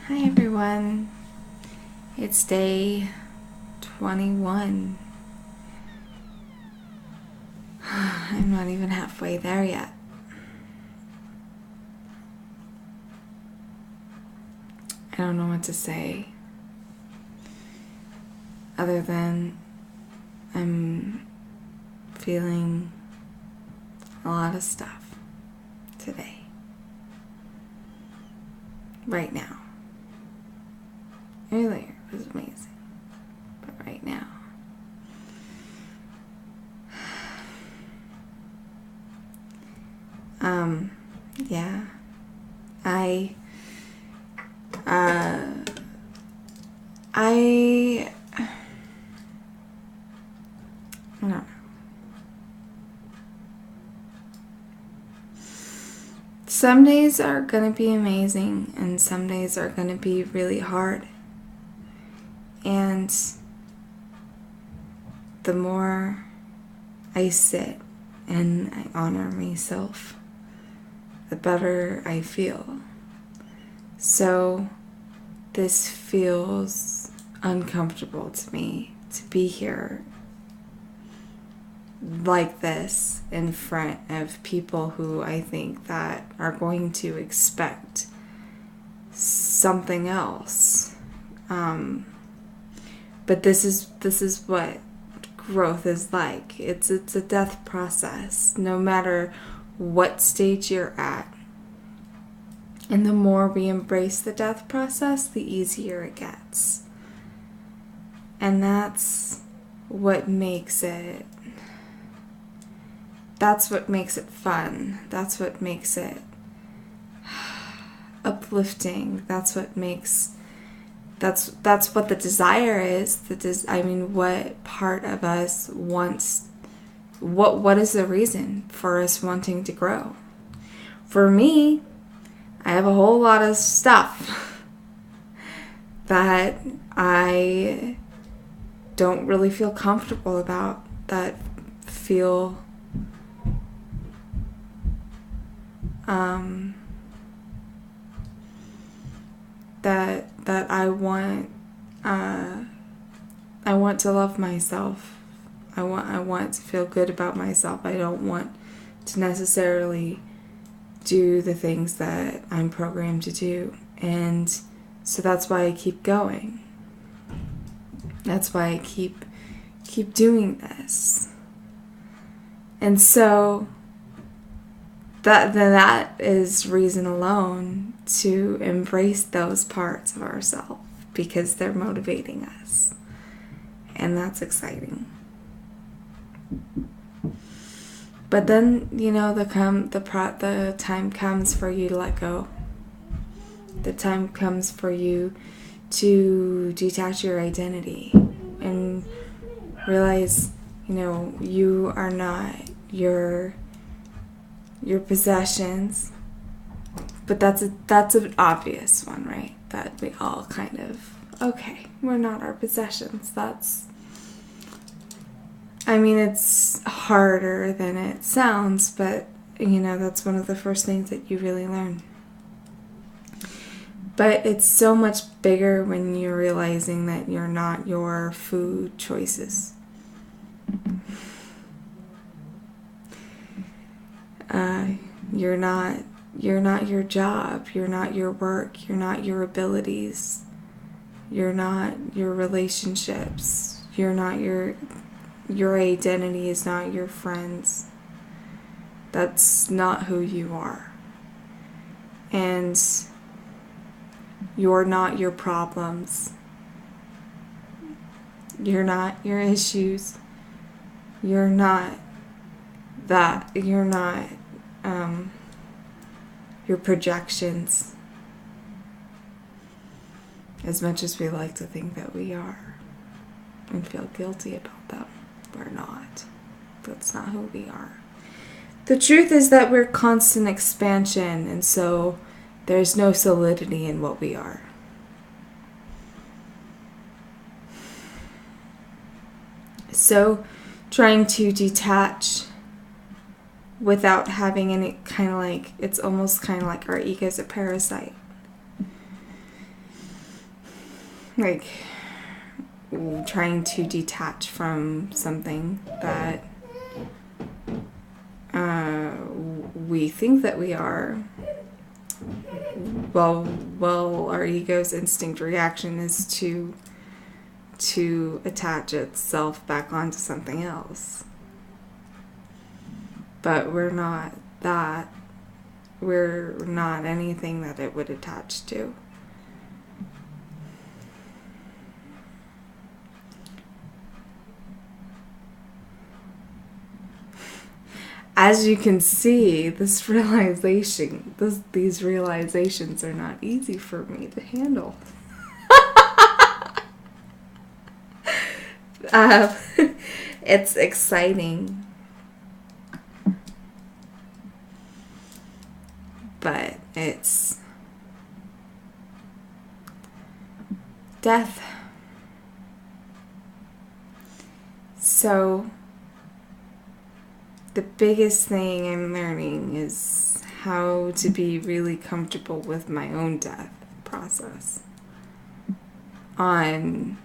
Hi everyone, it's day 21. I'm not even halfway there yet. I don't know what to say other than I'm feeling a lot of stuff today, right now. Earlier was amazing, but right now, yeah, I don't know. Some days are gonna be amazing, and some days are gonna be really hard. And the more I sit and I honor myself, the better I feel. So this feels uncomfortable to me to be here like this in front of people who I think that are going to expect something else. But this is what growth is like. It's a death process, no matter what stage you're at. And the more we embrace the death process, the easier it gets. And that's what makes it fun. That's what makes it uplifting. That's what the desire is. What part of us wants, what is the reason for us wanting to grow? For me, I have a whole lot of stuff that I don't really feel comfortable about, that feel that I want to love myself. I want to feel good about myself. I don't want to necessarily do the things that I'm programmed to do. And so that's why I keep going. That's why I keep doing this. And so that is reason alone to embrace those parts of ourselves, because they're motivating us. And that's exciting. But then, the time comes for you to let go. The time comes for you to detach your identity and realize, you are not your possessions. But that's an obvious one, right? That we all kind of, okay, we're not our possessions. It's harder than it sounds, but, that's one of the first things that you really learn. But it's so much bigger when you're realizing that you're not your food choices. You're not your job. You're not your work. You're not your abilities. You're not your relationships. You're not your identity is not your friends. That's not who you are. And you're not your problems. You're not your issues. You're not that. You're not your projections. As much as we like to think that we are and feel guilty about them, we're not. That's not who we are. The truth is that we're constant expansion, and so there's no solidity in what we are. So trying to detach without having any kind of it's almost kind of like our ego's a parasite. like trying to detach from something that we think that we are. Well, our ego's instinct reaction is to attach itself back onto something else. But we're not that. We're not anything that it would attach to. As you can see, these realizations are not easy for me to handle. It's exciting, but it's death. So the biggest thing I'm learning is how to be really comfortable with my own death process on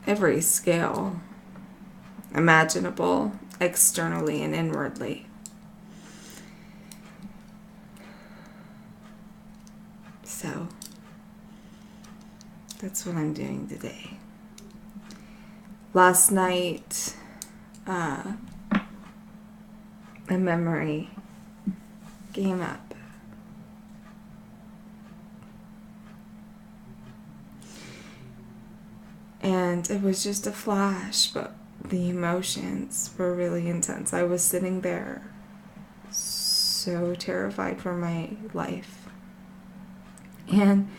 every scale imaginable, externally and inwardly. So that's what I'm doing today. Last night, a memory came up. And it was just a flash, but the emotions were really intense. I was sitting there so terrified for my life. And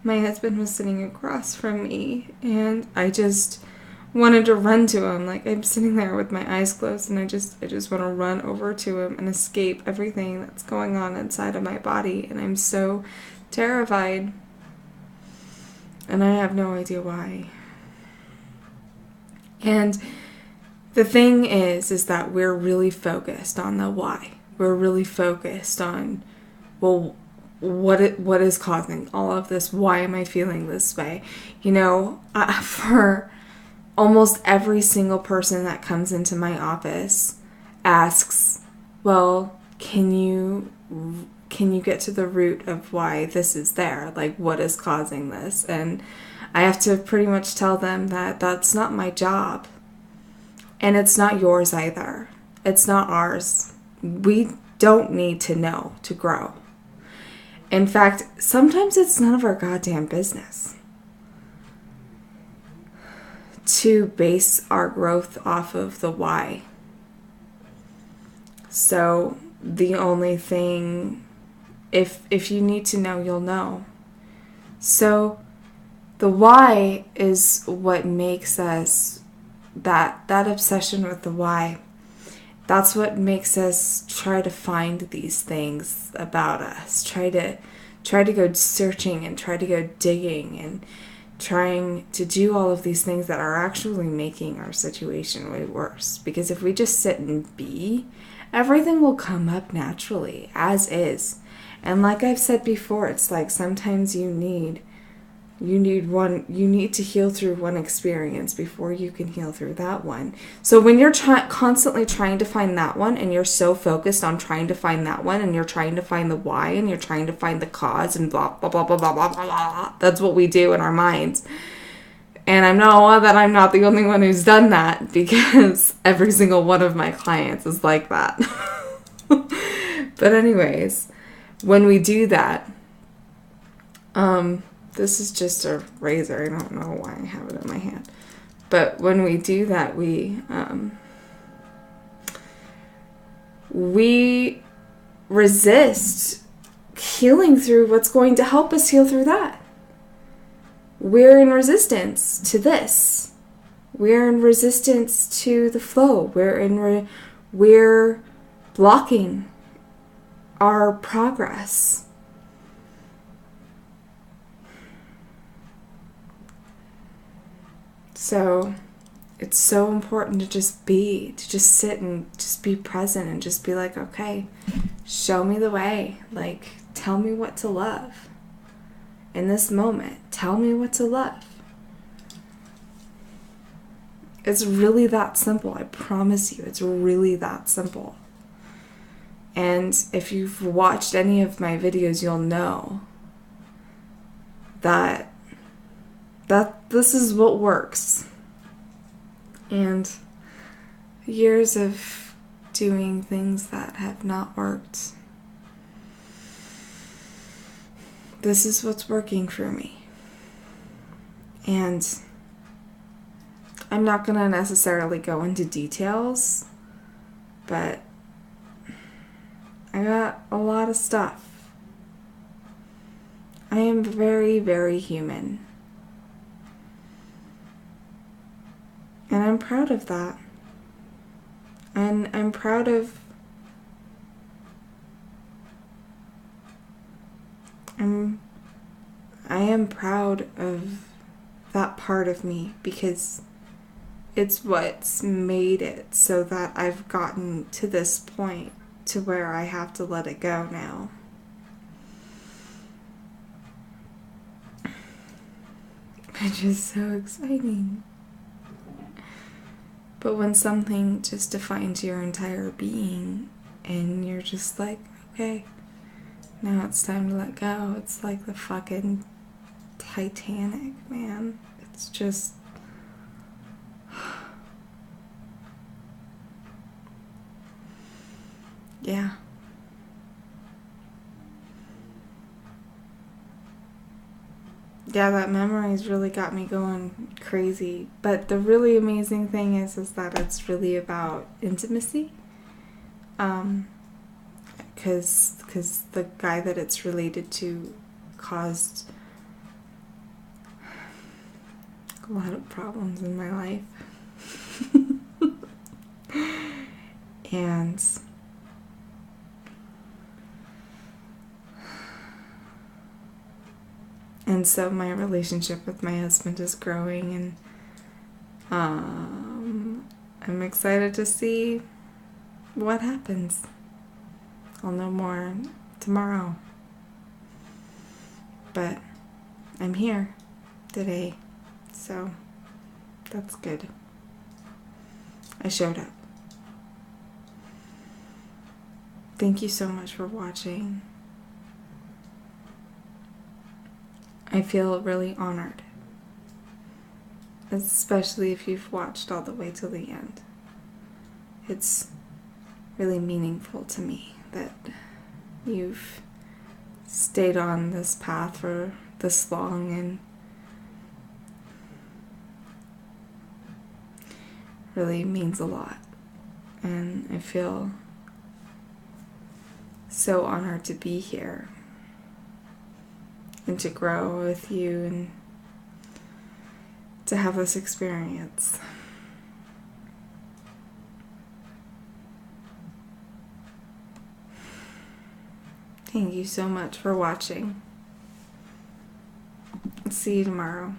my husband was sitting across from me, and I just wanted to run to him. Like, I'm sitting there with my eyes closed, and I just want to run over to him and escape everything that's going on inside of my body. And I'm so terrified, and I have no idea why. And the thing is that we're really focused on the why. We're really focused on, well, what is causing all of this? Why am I feeling this way? You know, for almost every single person that comes into my office asks, well, can you get to the root of why this is there? Like, what is causing this? And I have to pretty much tell them that that's not my job. And it's not yours either. It's not ours. We don't need to know to grow. In fact, sometimes it's none of our goddamn business to base our growth off of the why. So the only thing, if you need to know, you'll know. So the why is what makes us, that obsession with the why, that's what makes us try to find these things about us, try to go searching and try to go digging and trying to do all of these things that are actually making our situation way worse. Because if we just sit and be, everything will come up naturally, as is. And like I've said before, it's like sometimes you need to heal through one experience before you can heal through that one. So when you're constantly trying to find that one, and you're so focused on trying to find that one, and you're trying to find the why, and you're trying to find the cause, and blah, blah, blah, blah, blah, blah, blah, that's what we do in our minds. And I know that I'm not the only one who's done that, because every single one of my clients is like that. But anyways, when we do that, this is just a razor. I don't know why I have it in my hand. But when we do that, we resist healing through what's going to help us heal through that. We're in resistance to this. We're in resistance to the flow. We're blocking our progress. So it's so important to just sit and just be present and just be like, okay, show me the way. Like, tell me what to love in this moment. Tell me what to love. It's really that simple. I promise you, it's really that simple. And if you've watched any of my videos, you'll know that this is what works. And years of doing things that have not worked, this is what's working for me. And I'm not going to necessarily go into details, but I got a lot of stuff. I am very, very human. And I'm proud of that. And I'm proud of... I am proud of that part of me, because it's what's made it so that I've gotten to this point to where I have to let it go now. Which is so exciting. But when something just defines your entire being and you're just like, okay, now it's time to let go. It's like the fucking Titanic, man. It's just... yeah. Yeah, that memory's really got me going crazy. But the really amazing thing is that it's really about intimacy. Because the guy that it's related to caused a lot of problems in my life. And so my relationship with my husband is growing, and I'm excited to see what happens. I'll know more tomorrow. But I'm here today, so that's good. I showed up. Thank you so much for watching. I feel really honored, especially if you've watched all the way till the end. It's really meaningful to me that you've stayed on this path for this long, and really means a lot. And I feel so honored to be here and to grow with you and to have this experience. Thank you so much for watching. See you tomorrow.